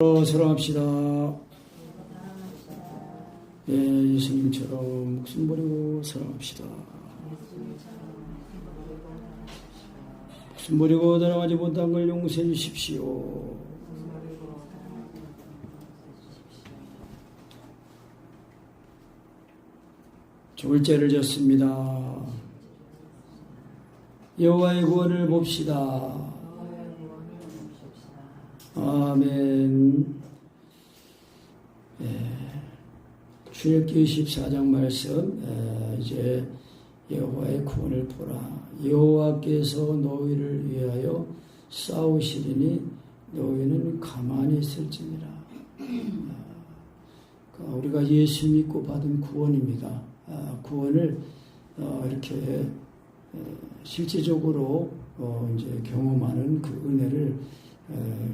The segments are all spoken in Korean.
사랑합시다. 예, 예수님처럼 목숨 버리고 사랑합시다. 목숨 버리고 따라가지 못한 걸 용서해 주십시오. 죽을 죄를 졌습니다. 여호와의 구원을 봅시다. 아멘. 출애굽기 14장 말씀, 이제 여호와의 구원을 보라. 여호와께서 너희를 위하여 싸우시리니 너희는 가만히 있을지니라. 우리가 예수 믿고 받은 구원입니다. 구원을 이렇게 실제적으로 이제 경험하는 그 은혜를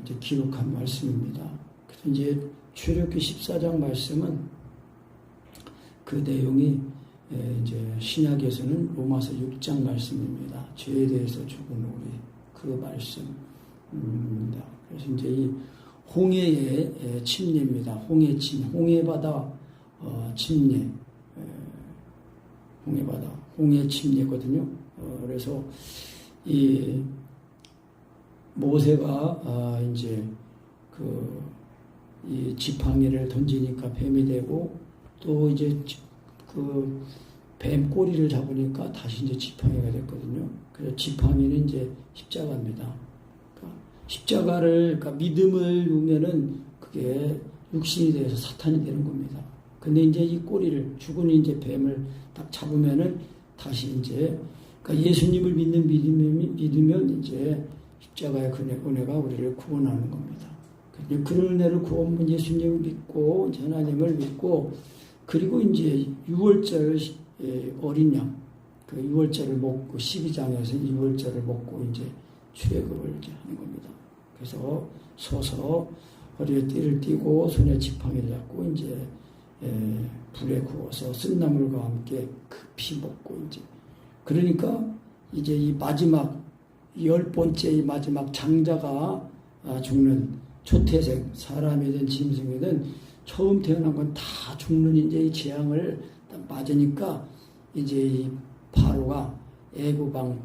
이제 기록한 말씀입니다. 그래서 이제 출애굽기 14장 말씀은 그 내용이 이제 신약에서는 로마서 6장 말씀입니다. 죄에 대해서 죽은 우리 그 말씀입니다. 그래서 이제 이 홍해의 침례입니다. 홍해바다 침례, 홍해바다, 홍해 침례거든요. 그래서 이 모세가 이제 이 지팡이를 던지니까 뱀이 되고 또 이제 그 뱀 꼬리를 잡으니까 다시 이제 지팡이가 됐거든요. 그래서 지팡이는 이제 십자가입니다. 그러니까 십자가를 믿음을 놓으면은 그게 육신이 돼서 사탄이 되는 겁니다. 근데 이제 이 꼬리를 죽은 이제 뱀을 딱 잡으면은 다시 이제 그러니까 예수님을 믿으면 이제 십자가의 은혜가 우리를 구원하는 겁니다. 그런 은혜를 구원 예수님을 믿고 하나님을 믿고 그리고 이제 6월절 어린 양 그 6월절을 먹고 12장에서 6월절을 먹고 이제 출애굽을 이제 하는 겁니다. 그래서 서서 허리에 띠를 띠고 손에 지팡이를 잡고 이제 불에 구워서 쓴나물과 함께 급히 먹고 이제 그러니까 이제 이 마지막 10번째 마지막 장자가 죽는 초태생, 사람이든 짐승이든 처음 태어난 건 다 죽는 이제 이 재앙을 맞으니까 이제 이 바로가 애굽왕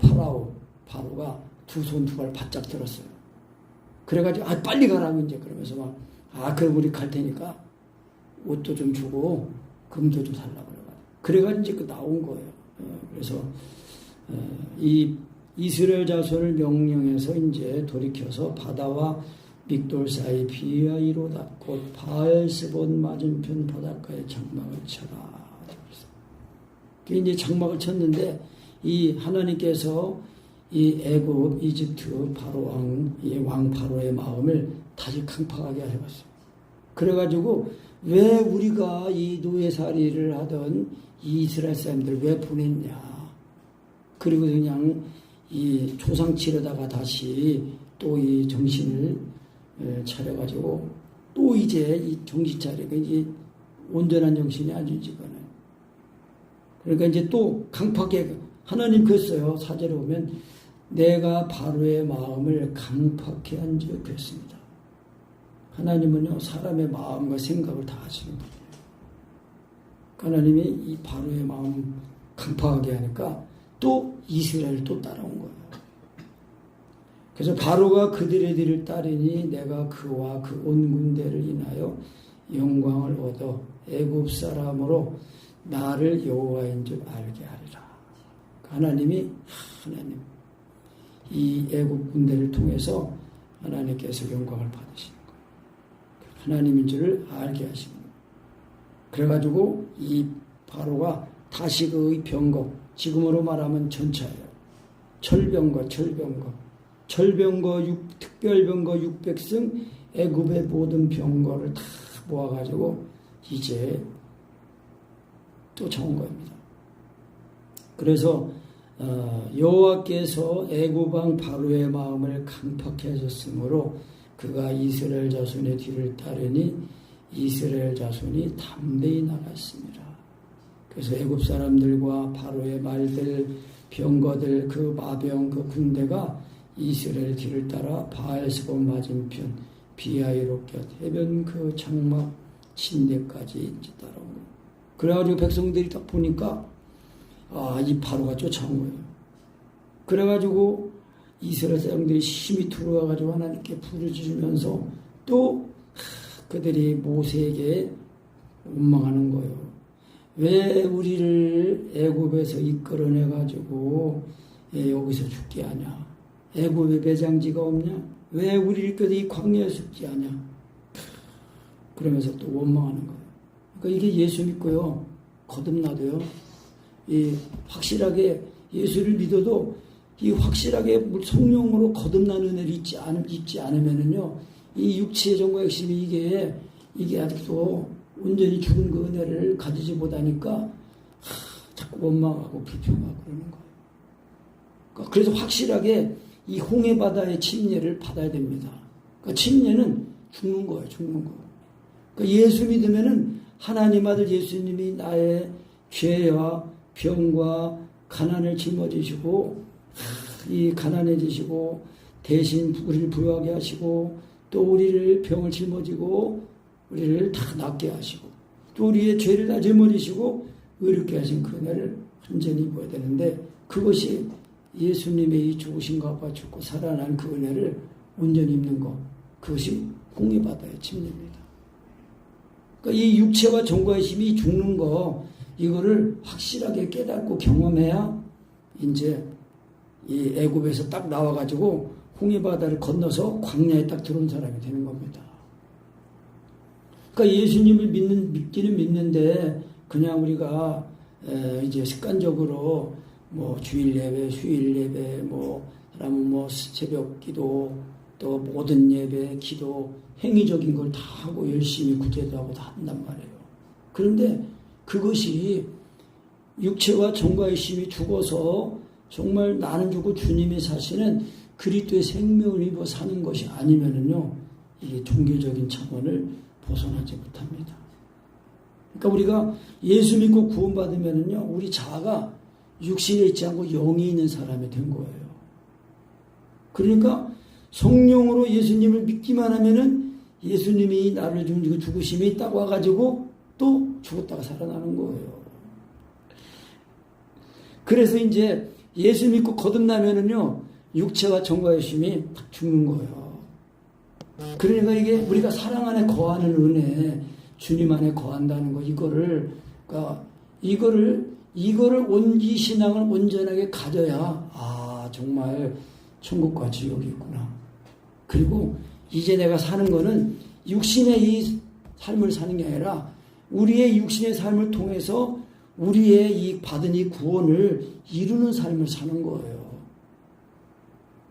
바로가 두 손 두 발 바짝 들었어요. 그래가지고 빨리 가라고 이제 그러면서 그럼 우리 갈 테니까 옷도 좀 주고 금도 좀 달라고 그래가지고 이제 나온 거예요. 그래서 이 이스라엘 자손을 명령해서 이제 돌이켜서 바다와 믹돌 사이 비아이로다 곧 바알스본 맞은편 바닷가에 장막을 쳐라. 이제 장막을 쳤는데 이 하나님께서 이 애굽 이집트 바로 왕 바로의 마음을 다시 강팍하게 해봤어요. 그래가지고 왜 우리가 이 노예살이를 하던 이 이스라엘 사람들 왜 보냈냐? 그리고 그냥 이 조상치려다가 다시 또 이 정신을 차려가지고 또 이제 이 정신 차리고 이제 온전한 정신이 아니지 이거는. 그러니까 이제 또 강팍하게 하나님 그랬어요. 사절에 보면 내가 바로의 마음을 강팍해 한 적 그랬습니다. 하나님은요 사람의 마음과 생각을 다 아시는 분이에요. 하나님이 이 바로의 마음 강팍하게 하니까 또 이스라엘 또 따라온 거예요. 그래서 바로가 그들의 뒤를 따르니 내가 그와 그 온 군대를 인하여 영광을 얻어 애굽 사람으로 나를 여호와인 줄 알게 하리라. 하나님 이 애굽 군대를 통해서 하나님께서 영광을 받으시는 거예요. 하나님인 줄을 알게 하시는 거예요. 그래가지고 이 바로가 다시 그 병거 지금으로 말하면 전차예요. 철병거 특별병거 600승 애굽의 모든 병거를 다 모아가지고 이제 쫓아온 겁니다. 그래서 여호와께서 애굽 왕 바로의 마음을 강팍해 하셨으므로 그가 이스라엘 자손의 뒤를 따르니 이스라엘 자손이 담대히 나갔습니다. 그래서 애굽 사람들과 바로의 말들, 병거들, 그 마병, 그 군대가 이스라엘 뒤를 따라 바알스본 맞은편 비하이롭게 해변 그 장막 침대까지 이제 따라온 거예요. 그래가지고 백성들이 딱 보니까 이 바로가 쫓아온 거예요. 그래가지고 이스라엘 사람들이 심히 들어와가지고 하나님께 부르짖으면서 또 그들이 모세에게 원망하는 거예요. 왜 우리를 애굽에서 이끌어내가지고 여기서 죽게 하냐? 애굽에 배장지가 없냐? 왜 우리를 이 광야에 죽게 하냐? 그러면서 또 원망하는 거예요. 그러니까 이게 예수 믿고요, 거듭나도요, 확실하게 예수를 믿어도 이 확실하게 성령으로 거듭나는 은혜를 잊지 않으면은요, 이 육체의 정과 핵심이 이게 아직도 온전히 죽은 그 은혜를 가지지 못하니까 자꾸 원망하고 불평하고 그러는 거예요. 그러니까 그래서 확실하게 이 홍해 바다의 침례를 받아야 됩니다. 그러니까 침례는 죽는 거예요, 죽는 거. 그러니까 예수 믿으면은 하나님 아들 예수님이 나의 죄와 병과 가난을 짊어지시고 이 가난해지시고 대신 우리를 부유하게 하시고 또 우리를 병을 짊어지고 우리를 다 낫게 하시고 또 우리의 죄를 다 짊어지시고 의롭게 하신 그 은혜를 완전히 입어야 되는데 그것이 예수님의 이 죽으신가 봐 죽고 살아난 그 은혜를 온전히 입는 것, 그것이 홍해 바다의 침례입니다. 그러니까 이 육체와 정과의 힘이 죽는 거, 이거를 확실하게 깨닫고 경험해야 이제 이 애굽에서 딱 나와가지고 홍해 바다를 건너서 광야에 딱 들어온 사람이 되는 겁니다. 그러니까 예수님을 믿기는 믿는데 그냥 우리가 이제 습관적으로 뭐 주일 예배, 휴일 예배, 그러면 새벽 기도, 또 모든 예배, 기도, 행위적인 걸 다 하고 열심히 구제도 하고 다 한단 말이에요. 그런데 그것이 육체와 정과의 힘이 죽어서 정말 나는 죽고 주님이 사시는 그리스도의 생명을 입어 사는 것이 아니면은요, 이게 종교적인 차원을 벗어나지 못합니다. 그러니까 우리가 예수 믿고 구원받으면은요, 우리 자아가 육신에 있지 않고 영이 있는 사람이 된 거예요. 그러니까 성령으로 예수님을 믿기만 하면은 예수님이 나를 죽으심이 딱 와가지고 또 죽었다가 살아나는 거예요. 그래서 이제 예수 믿고 거듭나면은요, 육체와 정과의 힘이 딱 죽는 거예요. 그러니까 이게 우리가 사랑 안에 거하는 은혜, 주님 안에 거한다는 거, 이거를 이 신앙을 온전하게 가져야, 정말 천국과 지옥이 있구나. 그리고 이제 내가 사는 거는 육신의 이 삶을 사는 게 아니라 우리의 육신의 삶을 통해서 우리의 이 받은 이 구원을 이루는 삶을 사는 거예요.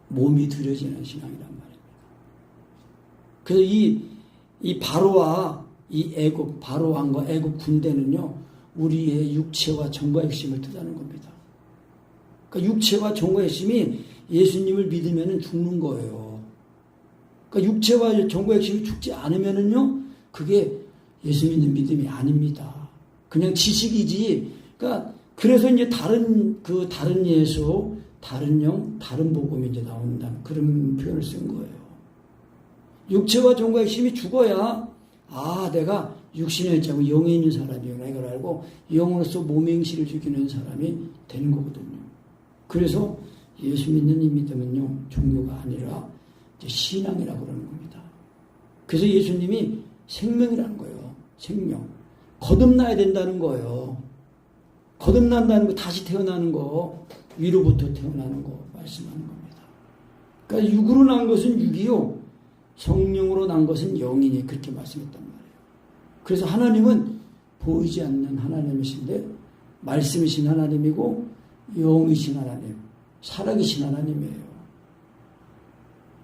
몸이 들여지는 신앙이란 말입니다. 그래서 이 바로와 이 애굽, 바로 왕과 애굽 군대는요, 우리의 육체와 정과의 핵심을 뜻하는 겁니다. 그러니까 육체와 정과의 핵심이 예수님을 믿으면 죽는 거예요. 그러니까 육체와 정과의 핵심이 죽지 않으면은요, 그게 예수 믿는 믿음이 아닙니다. 그냥 지식이지. 그러니까 그래서 이제 다른 예수, 다른 영, 다른 복음이 이제 나온다는 그런 표현을 쓴 거예요. 육체와 정과의 힘이 죽어야 내가 육신에 있지 않고 영에 있는 사람이구나 이걸 알고 영으로서 몸의 행실을 지키는 사람이 되는 거거든요. 그래서 예수 믿는 이 믿음은요, 종교가 아니라 이제 신앙이라고 그러는 겁니다. 그래서 예수님이 생명이라는 거예요. 생명. 거듭나야 된다는 거예요. 거듭난다는 거, 다시 태어나는 거, 위로부터 태어나는 거 말씀하는 겁니다. 그러니까 육으로 난 것은 육이요, 성령으로 난 것은 영이니 그렇게 말씀했단 말이에요. 그래서 하나님은 보이지 않는 하나님이신데 말씀이신 하나님이고 영이신 하나님, 살아계신 하나님이에요.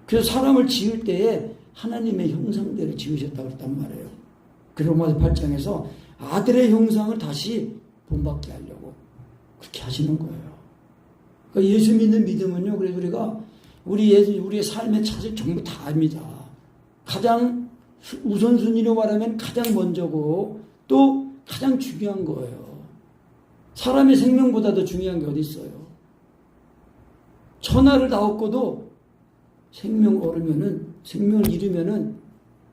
그래서 사람을 지을 때에 하나님의 형상대로 지으셨다고 그랬단 말이에요. 그리고 로마서 8장에서 아들의 형상을 다시 본받게 하려고 그렇게 하시는 거예요. 그러니까 예수 믿는 믿음은요, 그래서 우리가 우리의 삶의 차질 전부 다 압니다. 가장 우선순위로 말하면 가장 먼저고 또 가장 중요한 거예요. 사람의 생명보다 더 중요한 게 어디 있어요? 천하를 다 얻고도 생명을 잃으면은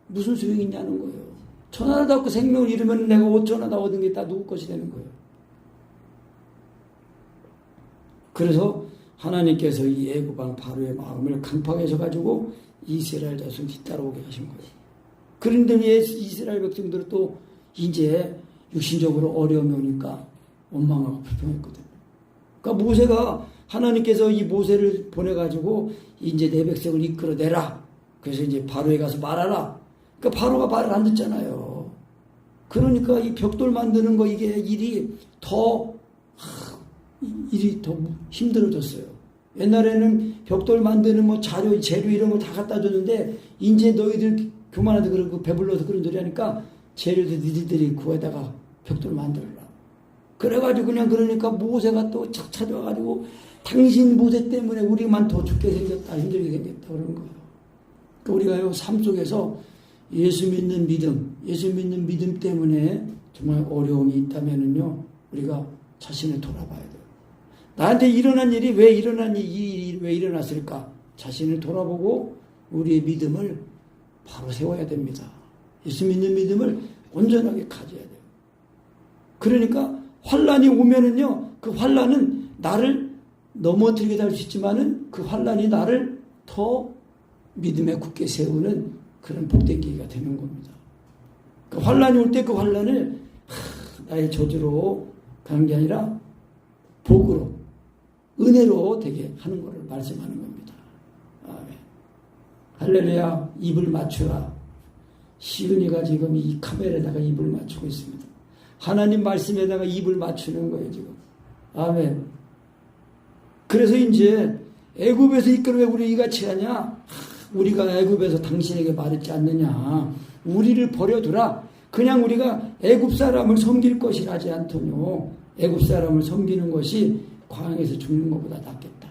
무슨 소용이 있냐는 거예요. 천하를 다 얻고 생명을 잃으면 내가 5천하다 얻은 게 다 누구 것이 되는 거예요. 그래서 하나님께서 이 애굽 왕 바로의 마음을 강팍해서 가지고 이스라엘 자손 뒤따라오게 하신 거예요. 그런데 왜 이스라엘 백성들은 또 이제 육신적으로 어려움이 오니까 원망하고 불평했거든요. 그러니까 모세가 하나님께서 이 모세를 보내가지고 이제 내 백성을 이끌어내라. 그래서 이제 바로에 가서 말하라. 그러니까 바로가 말을 안 듣잖아요. 그러니까 이 벽돌 만드는 거 이게 일이 더 힘들어졌어요. 옛날에는 벽돌 만드는 뭐 자료, 재료 이런 거 다 갖다 줬는데 이제 너희들 교만하다 그러고 배불러서 그런 소리 하니까 재료도 니들이 구해다가 벽돌 만들어라. 그래가지고 그냥 그러니까 모세가 또 착 찾아와가지고 당신 모세 때문에 우리만 더 죽게 생겼다, 힘들게 생겼다 그러는 거예요. 그러니까 우리가요 삶 속에서 예수 믿는 믿음 때문에 정말 어려움이 있다면은요 우리가 자신을 돌아봐야 돼요. 나한테 일어난 일이 왜 일어났을까? 자신을 돌아보고 우리의 믿음을 바로 세워야 됩니다. 예수 믿는 믿음을 온전하게 가져야 돼요. 그러니까 환란이 오면은요, 그 환란은 나를 넘어뜨리게 할 수 있지만은 그 환란이 나를 더 믿음에 굳게 세우는 그런 복된 계기가 되는 겁니다. 그 환란이 올 때 그 환란을 나의 저주로 가는 게 아니라 복으로, 은혜로 되게 하는 것을 말씀하는 겁니다. 아멘. 할렐루야. 입을 맞추라. 시은이가 지금 이 카메라에다가 입을 맞추고 있습니다. 하나님 말씀에다가 입을 맞추는 거예요, 지금. 아멘. 그래서 이제 애굽에서 이끌어 왜 우리 이같이 하냐? 우리가 애굽에서 당신에게 말했지 않느냐? 우리를 버려두라. 그냥 우리가 애굽 사람을 섬길 것이라 하지 않더뇨. 애굽 사람을 섬기는 것이 광야에서 죽는 것보다 낫겠다.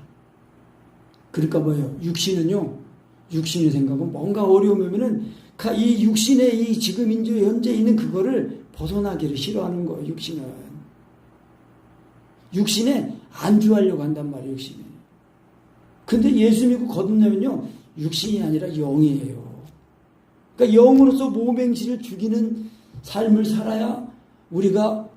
그러니까 뭐예요? 육신의 생각은 뭔가 어려우면은 이 육신의 이 지금 현재 있는 그거를 벗어나기를 싫어하는 거예요. 육신에 안주하려고 한단 말이에요. 육신에. 근데 예수 믿고 거듭나면요 육신이 아니라 영이에요. 그러니까 영으로서 모맹시를 죽이는 삶을 살아야 우리가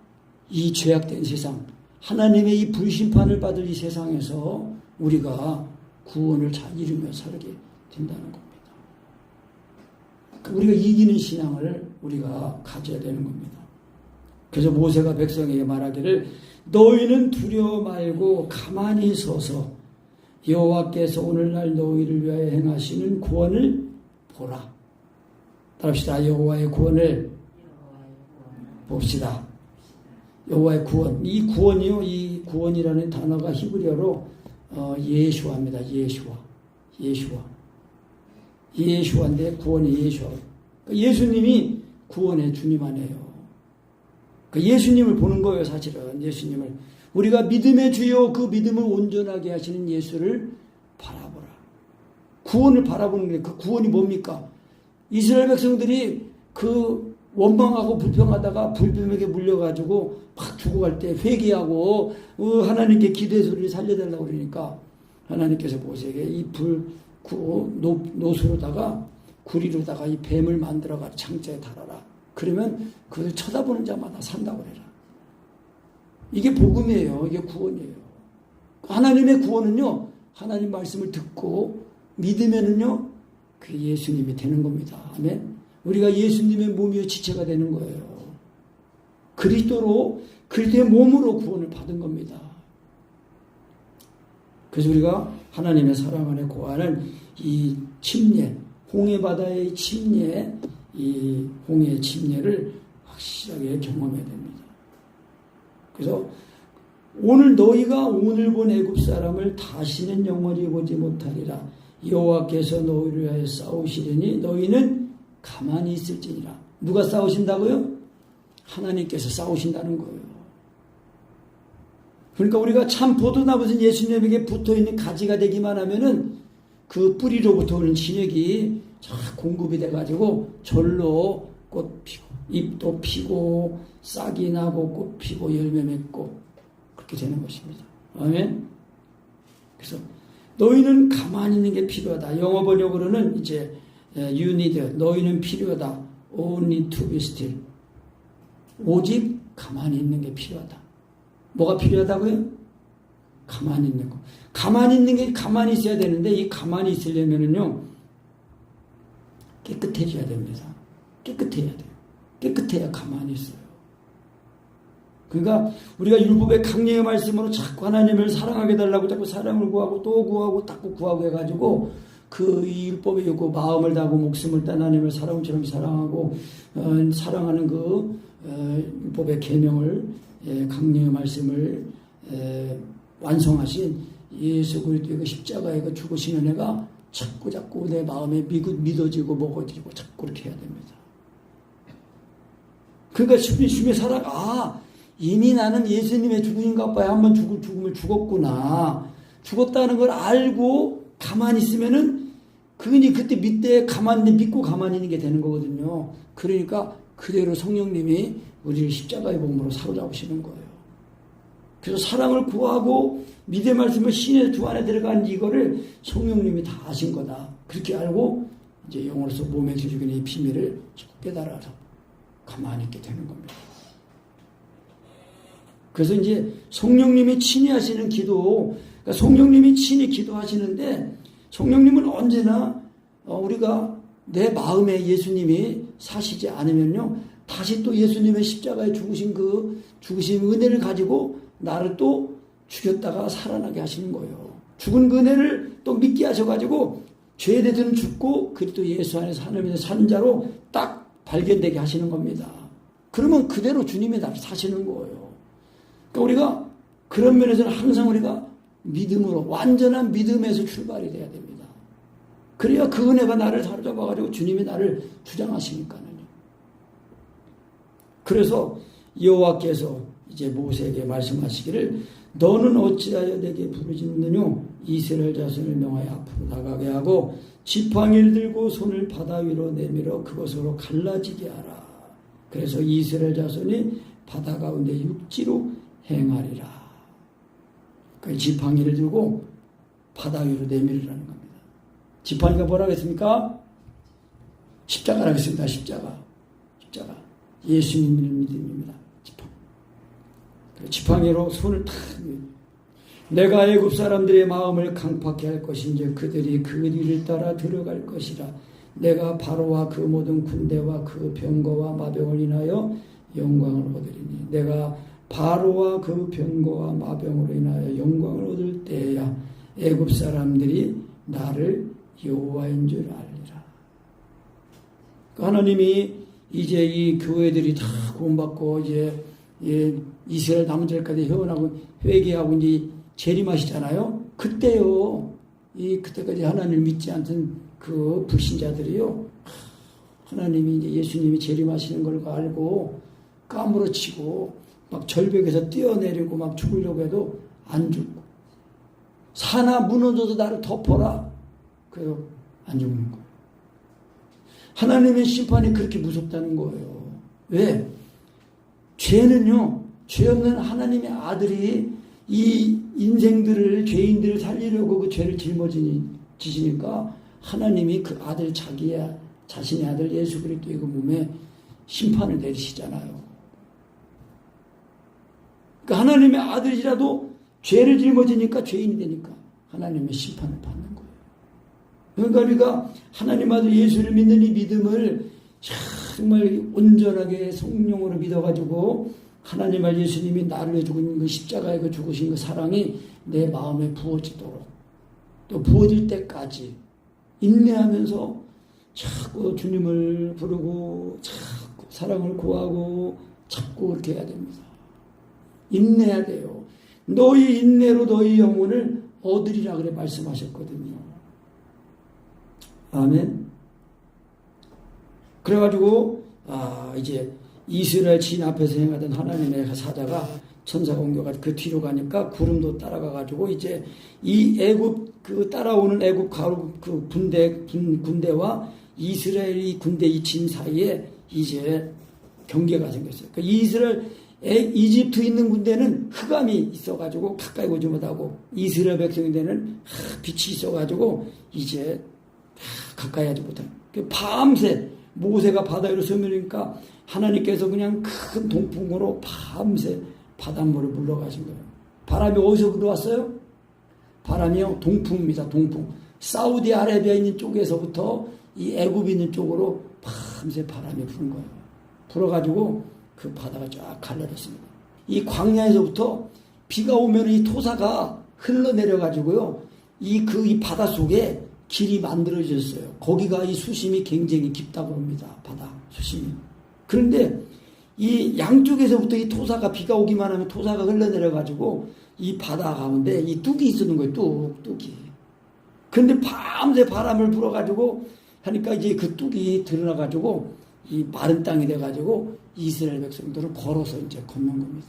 이 죄악된 세상, 하나님의 이 불심판을 받을 이 세상에서 우리가 구원을 잘 이루며 살게 된다는 겁니다. 우리가 이기는 신앙을 우리가 가져야 되는 겁니다. 그래서 모세가 백성에게 말하기를 너희는 두려워 말고 가만히 서서 여호와께서 오늘날 너희를 위하여 행하시는 구원을 보라. 따라합시다. 여호와의 구원을 봅시다. 여호와의 구원. 이 구원이요. 이 구원이라는 단어가 히브리어로 예슈아입니다. 예슈아인데 구원이 예슈아. 예수님이 구원의 주님 아니에요. 예수님을 보는 거예요. 사실은 예수님을. 우리가 믿음의 주요 그 믿음을 온전하게 하시는 예수를 바라보라. 구원을 바라보는 게 그 구원이 뭡니까? 이스라엘 백성들이 그 원망하고 불평하다가 불뱀에게 물려가지고 막 죽어갈 때 회개하고 하나님께 기도의 소리를 살려달라고 그러니까 하나님께서 모세에게 이 노수로다가 구리로다가 이 뱀을 만들어가 창자에 달아라. 그러면 그걸 쳐다보는 자마다 산다고 그래라. 이게 복음이에요. 이게 구원이에요. 하나님의 구원은요. 하나님 말씀을 듣고 믿으면은요. 그 예수님이 되는 겁니다. 아멘. 우리가 예수님의 몸이요 지체가 되는 거예요. 그리스도의 몸으로 구원을 받은 겁니다. 그래서 우리가 하나님의 사랑 안에 거하는 이 침례, 홍해바다의 침례, 이 홍해의 침례를 확실하게 경험해야 됩니다. 그래서 너희가 오늘 본 애굽 사람을 다시는 영원히 보지 못하리라. 여호와께서 너희를 위하여 싸우시리니 너희는 가만히 있을지니라. 누가 싸우신다고요? 하나님께서 싸우신다는 거예요. 그러니까 우리가 참 포도나무는 예수님에게 붙어있는 가지가 되기만 하면은 그 뿌리로부터 오는 진액이 공급이 돼가지고 절로 꽃 피고 잎도 피고 싹이 나고 꽃 피고 열매 맺고 그렇게 되는 것입니다. 아멘. 그래서 너희는 가만히 있는 게 필요하다. 영어 번역으로는 이제 you need, 너희는 필요하다. only to be still. 오직 가만히 있는 게 필요하다. 뭐가 필요하다고요? 가만히 있는 거. 가만히 있는 게 가만히 있어야 되는데 이 가만히 있으려면은요 깨끗해져야 됩니다. 깨끗해야 돼요. 깨끗해야 가만히 있어요. 그러니까 우리가 율법의 강령의 말씀으로 자꾸 하나님을 사랑하게 달라고 자꾸 사랑을 구하고 또 구하고 자꾸 구하고 해가지고 그 율법의 요구 마음을 다하고 목숨을 딴 하나님을 사랑처럼 사랑하고 사랑하는 그 율법의 계명을 강령의 말씀을 완성하신 예수 그리스도의 그 십자가의 그 죽으신 은혜가 자꾸 내 마음에 믿어지고 먹어지고 자꾸 그렇게 해야 됩니다. 그러니까 주님의 사랑, 이미 나는 예수님의 죽으신가 봐야 한번 죽음을 죽었구나. 죽었다는 걸 알고 가만히 있으면은 그분이 그때 믿고 가만히 있는 게 되는 거거든요. 그러니까 그대로 성령님이 우리를 십자가의 복음으로 사로잡으시는 거예요. 그래서 사랑을 구하고 믿음의 말씀을 신의 주 안에 들어간 이거를 성령님이 다 아신 거다. 그렇게 알고 이제 영으로서 몸에 주주기는 이 비밀을 깨달아서 가만히 있게 되는 겁니다. 그래서 이제 성령님이 친히 하시는 기도, 그러니까 성령님이 친히 기도하시는데 성령님은 언제나 우리가 내 마음에 예수님이 사시지 않으면요 다시 또 예수님의 십자가에 죽으신 은혜를 가지고 나를 또 죽였다가 살아나게 하시는 거예요. 죽은 그 은혜를 또 믿게 하셔가지고 죄되든 죽고 그리스도 예수 안에서 하나님의 산 자로 딱 발견되게 하시는 겁니다. 그러면 그대로 주님이 나를 사시는 거예요. 그러니까 우리가 그런 면에서는 항상 우리가 믿음으로 완전한 믿음에서 출발이 돼야 됩니다. 그래야 그 은혜가 나를 사로잡아가지고 주님이 나를 주장하시니까요. 그래서 여호와께서 이제 모세에게 말씀하시기를 너는 어찌하여 내게 부르짖느뇨 이스라엘 자손을 명하여 앞으로 나가게 하고 지팡이를 들고 손을 바다 위로 내밀어 그것으로 갈라지게 하라. 그래서 이스라엘 자손이 바다 가운데 육지로 행하리라. 그 지팡이를 들고 바다 위로 내밀으라는 겁니다. 지팡이가 뭐라고 했습니까? 십자가라고 했습니다. 십자가. 예수님을 믿음입니다. 지팡이로 손을 탁 내가 애굽 사람들의 마음을 강팍케 할 것인지 그들이 그 일을 따라 들어갈 것이라. 내가 바로와 그 모든 군대와 그 병거와 마병을 인하여 영광을 얻으리니 내가 바로와 그 병거와 마병으로 인하여 영광을 얻을 때야 애굽 사람들이 나를 여호와인 줄 알리라. 하나님이 이제 이 교회들이 다 구원받고 이제 이스라엘 남은 자들까지 회원하고 회개하고 이제 재림하시잖아요. 그때요, 그때까지 하나님을 믿지 않던 그 불신자들이요, 하나님이 이제 예수님이 재림하시는 걸 알고 까무러치고 막 절벽에서 뛰어내리고 막 죽으려고 해도 안 죽고 산하 무너져도 나를 덮어라. 그래서 안 죽는 거예요. 하나님의 심판이 그렇게 무섭다는 거예요. 왜? 죄는요, 죄 없는 하나님의 아들이 이 인생들을, 죄인들을 살리려고 그 죄를 짊어지시니까 하나님이 그 아들, 자신의 아들 예수 그리스도의 그 몸에 심판을 내리시잖아요. 그러니까 하나님의 아들이라도 죄를 짊어지니까 죄인이 되니까 하나님의 심판을 받는 거예요. 그러니까 우리가 하나님 아들 예수를 믿는 이 믿음을 정말 온전하게 성령으로 믿어가지고 하나님 아들 예수님이 나를 위해 죽은 그 십자가에 그 죽으신 그 사랑이 내 마음에 부어지도록 또 부어질 때까지 인내하면서 자꾸 주님을 부르고 자꾸 사랑을 구하고 자꾸 그렇게 해야 됩니다. 인내해야 돼요. 너희 인내로 너희 영혼을 얻으리라 그래 말씀하셨거든요. 아멘. 그래가지고 이제 이스라엘 진 앞에서 행하던 하나님의 사자가 천사가 옮겨가지고 그 뒤로 가니까 구름도 따라가가지고 이제 이 애굽 따라오는 애굽 가루 그 군대와 이스라엘이 군대 이 진 사이에 이제 경계가 생겼어요. 그러니까 이집트 있는 군대는 흑암이 있어가지고 가까이 오지 못하고 이스라엘 백성인데는 빛이 있어가지고 이제 가까이 하지 못하는. 밤새 모세가 바다 위로 서면이니까 하나님께서 그냥 큰 동풍으로 밤새 바닷물을 물러가신 거예요. 바람이 어디서 불어왔어요? 바람이요, 동풍입니다. 동풍. 사우디아라비아 있는 쪽에서부터 이 애굽 있는 쪽으로 밤새 바람이 부는 거예요. 불어가지고 그 바다가 쫙 갈라졌습니다. 이 광야에서부터 비가 오면 이 토사가 흘러내려가지고요, 이 바다 속에 길이 만들어졌어요. 거기가 이 수심이 굉장히 깊다고 합니다. 바다 수심이. 그런데 이 양쪽에서부터 이 토사가 비가 오기만 하면 토사가 흘러내려가지고 이 바다 가운데 이 뚝이 있었는 거예요. 뚝이. 그런데 밤새 바람을 불어가지고 하니까 이제 그 뚝이 드러나가지고 이 마른 땅이 돼가지고 이스라엘 백성들을 걸어서 이제 걷는 겁니다.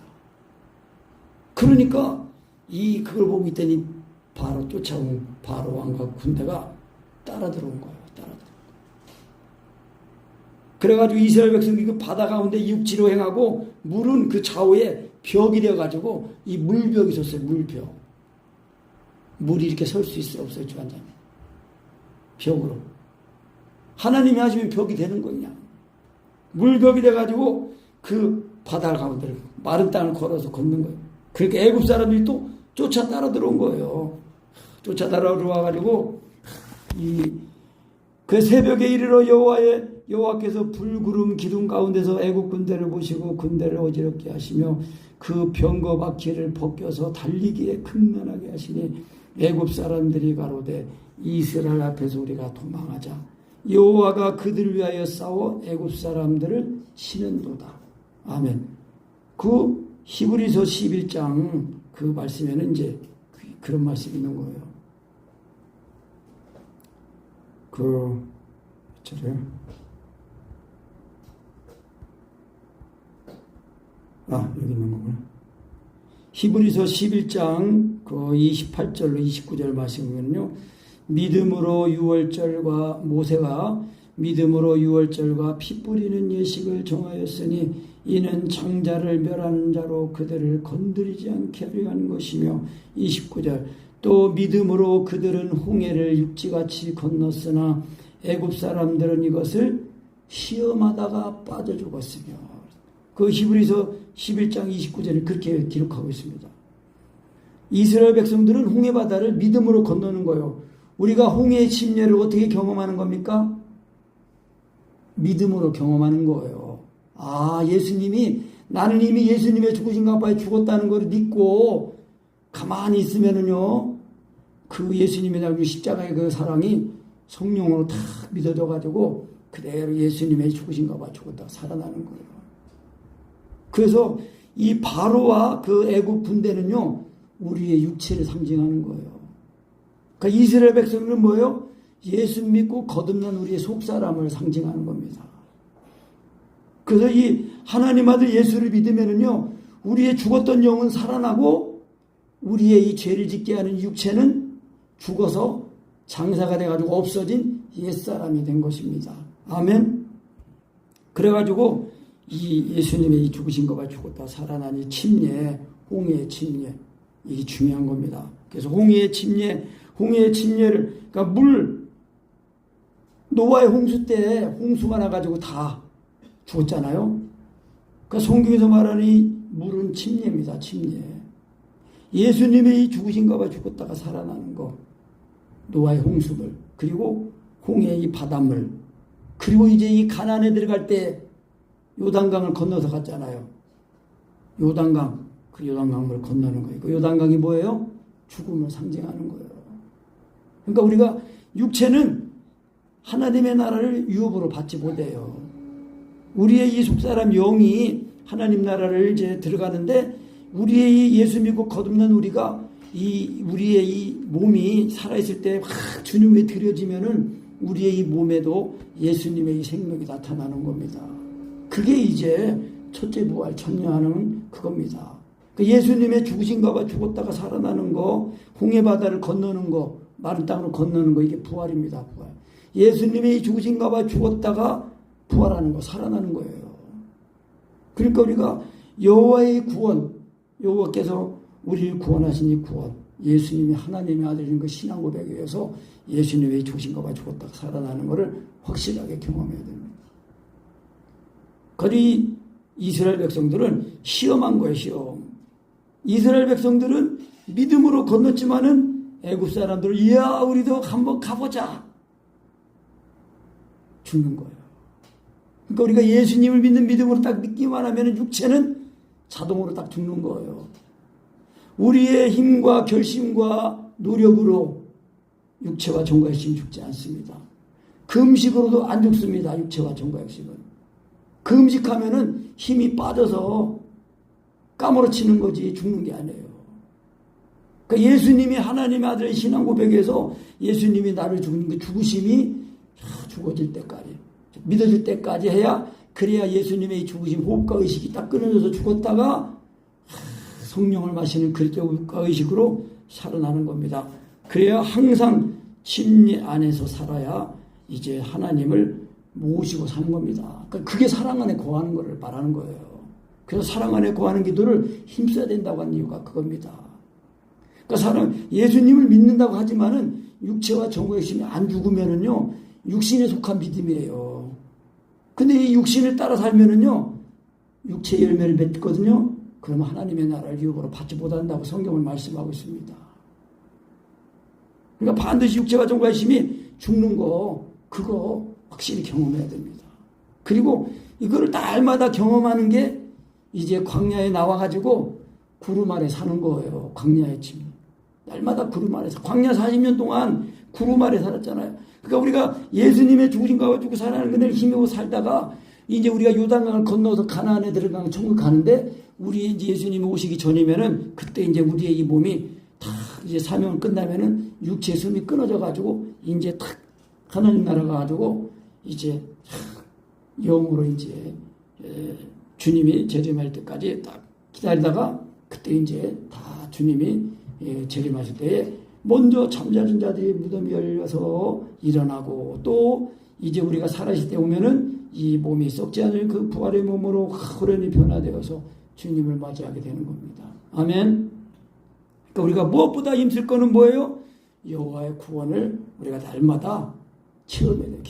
그러니까 그걸 보고 있더니 바로 쫓아온 바로 왕과 군대가 따라 들어온 거예요. 그래가지고 이스라엘 백성이 그 바다 가운데 육지로 행하고 물은 그 좌우에 벽이 되어가지고 이 물벽이 섰어요. 물벽. 물이 이렇게 설 수 있어요? 없어요? 주관자님. 벽으로. 하나님이 하시면 벽이 되는 거냐. 물벽이 돼가지고 그 바다 가운데 마른 땅을 걸어서 걷는 거예요. 그러니까 애굽 사람들이 또 쫓아 따라 들어온 거예요. 쫓아 따라 들어와가지고 그 새벽에 이르러 여호와께서 불구름 기둥 가운데서 애굽 군대를 보시고 군대를 어지럽게 하시며 그 병거 바퀴를 벗겨서 달리기에 극면하게 하시니 애굽 사람들이 가로되 이스라엘 앞에서 우리가 도망하자. 여호와가 그들을 위하여 싸워 애굽 사람들을 치는도다. 아멘. 그 히브리서 11장 그 말씀에는 이제 그런 말씀이 있는 거예요. 여기 있는 거구나. 히브리서 11장 그 28절로 29절 말씀이면요. 믿음으로 유월절과 모세가 믿음으로 유월절과 피 뿌리는 예식을 정하였으니 이는 장자를 멸하는 자로 그들을 건드리지 않게 하려 한 것이며 29절 또 믿음으로 그들은 홍해를 육지같이 건넜으나 애굽 사람들은 이것을 시험하다가 빠져 죽었으며 그 히브리서 11장 29절에 그렇게 기록하고 있습니다. 이스라엘 백성들은 홍해 바다를 믿음으로 건너는 거예요. 우리가 홍해의 침례를 어떻게 경험하는 겁니까? 믿음으로 경험하는 거예요. 나는 이미 예수님의 죽으신 가파에 죽었다는 걸 믿고 가만히 있으면은요, 그 예수님의 달린 십자가의 그 사랑이 성령으로 다 믿어져가지고 그대로 예수님의 죽으신 가파 죽었다가 살아나는 거예요. 그래서 이 바로와 그 애굽 군대는요, 우리의 육체를 상징하는 거예요. 그러니까 이스라엘 백성들은 뭐예요? 예수 믿고 거듭난 우리의 속사람을 상징하는 겁니다. 그래서 이 하나님 아들 예수를 믿으면은요, 우리의 죽었던 영은 살아나고 우리의 이 죄를 짓게 하는 육체는 죽어서 장사가 돼가지고 없어진 옛사람이 된 것입니다. 아멘. 그래가지고 이 예수님의 이 죽으신 것과 죽었다 살아나니 침례, 홍해의 침례, 이게 중요한 겁니다. 그래서 홍해의 침례를 그러니까 노아의 홍수 때 홍수가 나가지고 다 죽었잖아요. 그러니까 성경에서 말하는 이 물은 침례입니다. 침례. 예수님의 이 죽으신 것과 죽었다가 살아나는 거, 노아의 홍수물, 그리고 홍해의 이 바닷물, 그리고 이제 이 가나안에 들어갈 때 요단강을 건너서 갔잖아요. 요단강, 그 요단강을 건너는 거예요. 그 요단강이 뭐예요? 죽음을 상징하는 거예요. 그러니까 우리가 육체는 하나님의 나라를 유업으로 받지 못해요. 우리의 이 속사람 영이 하나님 나라를 이제 들어가는데 우리의 이 예수 믿고 거듭난 우리가 우리의 이 몸이 살아있을 때 주님에 드려지면은 우리의 이 몸에도 예수님의 이 생명이 나타나는 겁니다. 그게 이제 첫째 부활 참여하는 그겁니다. 그 예수님의 죽으신 것과 죽었다가 살아나는 거, 홍해 바다를 건너는 거, 마른 땅으로 건너는 거, 이게 부활입니다. 부활. 예수님이 죽으신 것과 죽었다가 부활하는 거, 살아나는 거예요. 그러니까 우리가 여호와의 구원, 여호와께서 우리를 구원하신 이 구원, 예수님이 하나님의 아들인 그 신앙 고백에 의해서 예수님의 죽으신가 죽었다 살아나는 것을 확실하게 경험해야 됩니다. 거리 이스라엘 백성들은 시험한 거예요, 시험. 이스라엘 백성들은 믿음으로 건넜지만은 애굽 사람들은 이야 우리도 한번 가보자. 죽는 거예요. 그러니까 우리가 예수님을 믿는 믿음으로 딱 믿기만 하면 육체는 자동으로 딱 죽는 거예요. 우리의 힘과 결심과 노력으로 육체와 정과 육신이 죽지 않습니다. 금식으로도 안 죽습니다. 육체와 정과 육신은. 금식하면은 힘이 빠져서 까무러치는 거지 죽는 게 아니에요. 그러니까 예수님이 하나님의 아들의 신앙 고백에서 예수님이 나를 죽는 그 죽으심이 죽어질 때까지 믿어질 때까지 해야 그래야 예수님의 죽으심 호흡과 의식이 딱 끊어져서 죽었다가 성령을 마시는 그리스도 호흡과 의식으로 살아나는 겁니다. 그래야 항상 침례 안에서 살아야 이제 하나님을 모시고 사는 겁니다. 그러니까 그게 사랑 안에 거하는 것을 말하는 거예요. 그래서 사랑 안에 거하는 기도를 힘써야 된다고 하는 이유가 그겁니다. 그러니까 사람 예수님을 믿는다고 하지만은 육체와 정과 육신이 안 죽으면은요 육신에 속한 믿음이에요. 근데 이 육신을 따라 살면은요 육체의 열매를 맺거든요. 그러면 하나님의 나라를 유업으로 받지 못한다고 성경을 말씀하고 있습니다. 그러니까 반드시 육체와 정과 육신이 죽는 거 그거 확실히 경험해야 됩니다. 그리고 이거를 날마다 경험하는 게 이제 광야에 나와가지고 구름 아래 사는 거예요. 광야의 짐. 날마다 구름 아래서 광야 40년 동안 구름 아래 살았잖아요. 그러니까 우리가 예수님의 죽으신 가지고 살아나는 그날 힘으로 살다가 이제 우리가 요단강을 건너서 가나안에 들어가면 천국 가는데 우리 이제 예수님이 오시기 전이면은 그때 이제 우리의 이 몸이 다 이제 사명을 끝나면은 육체의 숨이 끊어져 가지고 이제 탁 하나님 나라 가지고 이제 영으로 이제 주님이 재림할 때까지 딱 기다리다가 그때 이제 다 주님이 재림하실 때에 먼저 잠자는 자들이 무덤이 열려서 일어나고 또 이제 우리가 살아있을 때 오면은 이 몸이 썩지 않을 그 부활의 몸으로 호련히 변화되어서 주님을 맞이하게 되는 겁니다. 아멘. 그러니까 우리가 무엇보다 힘쓸 거는 뭐예요? 여호와의 구원을 우리가 날마다 체험해야 돼요.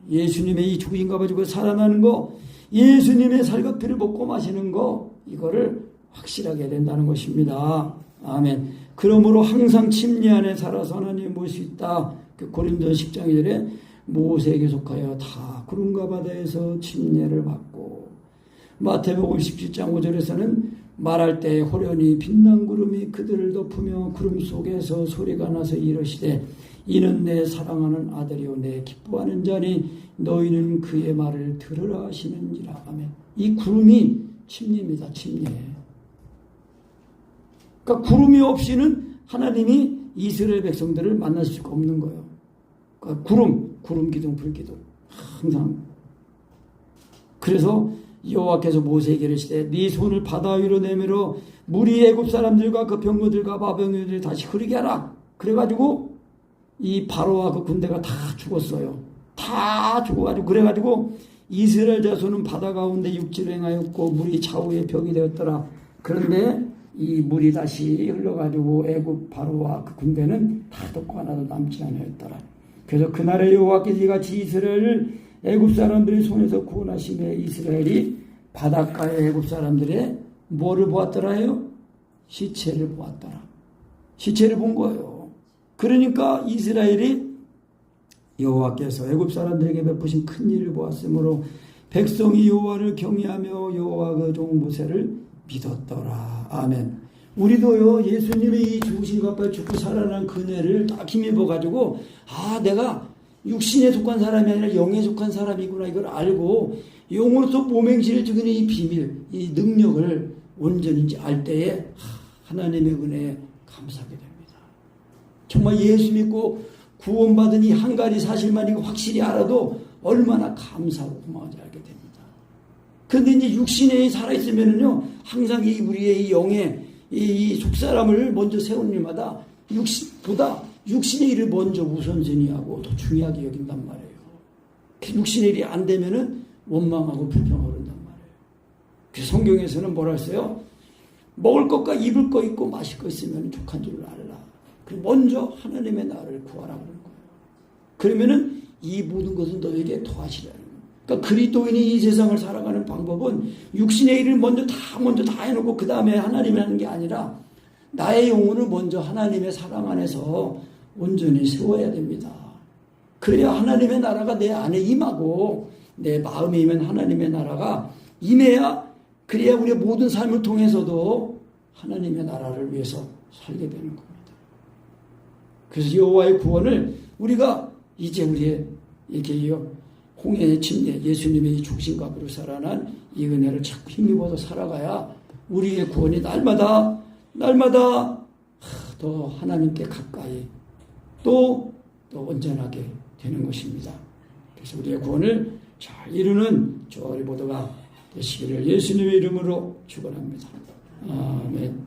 예수님의 이 죽으신 가 가지고 살아나는 거, 예수님의 살갑피를 먹고 마시는 거, 이거를 확실하게 해야 된다는 것입니다. 아멘. 그러므로 항상 침례 안에 살아서 하나님을 모실 수 있다. 그 고린도서 10장 1절에 모세에게 속하여 다 구름과 바다에서 침례를 받고, 마태복음 17장 5절에서는 말할 때 호련히 빛난 구름이 그들을 덮으며 구름 속에서 소리가 나서 이르시되 이는 내 사랑하는 아들이요 내 기뻐하는 자니 너희는 그의 말을 들으라 하시는지라. 아멘. 이 구름이 침례입니다. 침례. 그러니까 구름이 없이는 하나님이 이스라엘 백성들을 만날 수가 없는 거예요. 그러니까 구름 기둥, 불 기둥 항상. 그래서 여호와께서 모세에게 이르시되 네 손을 바다 위로 내밀어 물이 애굽 사람들과 그 병거들과 마병들이 다시 흐르게 하라. 그래가지고 이 바로와 그 군대가 다 죽었어요. 다 죽어가지고 그래가지고 이스라엘 자손은 바다 가운데 육지를 행하였고 물이 좌우에 벽이 되었더라. 그런데 이 물이 다시 흘러가지고 애굽 바로와 그 군대는 다 덮고 하나도 남지 않았더라. 그래서 그날에 여호와께서 이같이 이스라엘을 애굽 사람들의 손에서 구원하시며 이스라엘이 바닷가의 애굽 사람들의 뭐를 보았더라요? 시체를 보았더라. 시체를 본 거예요. 그러니까 이스라엘이 여호와께서 애굽 사람들에게 베푸신 큰 일을 보았으므로 백성이 여호와를 경외하며 여호와 그 종 모세를 믿었더라. 아멘. 우리도요 예수님의 이 죽으신 것과 죽고 살아난 그네를 딱 힘입어가지고 내가 육신에 속한 사람이 아니라 영에 속한 사람이구나 이걸 알고 영으로서 몸행실을 주는 이 비밀, 이 능력을 온전히 이제 알 때에 하나님의 은혜에 감사하게 됩니다. 정말 예수 믿고 구원받은 이 한 가지 사실만 이거 확실히 알아도 얼마나 감사하고 고마운지 알게 됩니다. 그런데 이제 육신에 살아있으면은요 항상 이 우리의 이 영의 이 속사람을 먼저 세우는 일마다 육신보다 육신의 일을 먼저 우선순위하고 더 중요하게 여긴단 말이에요. 육신의 일이 안 되면은 원망하고 불평하고 그런단 말이에요. 그래서 성경에서는 뭐라 했어요? 먹을 것과 입을 거 있고 마실 거 있으면 족한 줄 알라. 먼저 하나님의 나라를 구하라고 하는 거예요. 그러면은 이 모든 것은 너에게 더하시라는 거예요. 그러니까 그리스도인이 이 세상을 살아가는 방법은 육신의 일을 먼저 다 해놓고 그 다음에 하나님이 하는 게 아니라 나의 영혼을 먼저 하나님의 사랑 안에서 온전히 세워야 됩니다. 그래야 하나님의 나라가 내 안에 임하고 내 마음에 임한 하나님의 나라가 임해야 그래야 우리의 모든 삶을 통해서도 하나님의 나라를 위해서 살게 되는 겁니다. 그래서 여호와의 구원을 우리가 이제 우리의 이렇게 홍해의 침례 예수님의 이 죽으심과 살아난 이 은혜를 자꾸 힘입어서 살아가야 우리의 구원이 날마다 더 하나님께 가까이 또 온전하게 되는 것입니다. 그래서 우리의 구원을 잘 이루는 저희 모두가 되시기를 예수님의 이름으로 축원합니다. 아멘.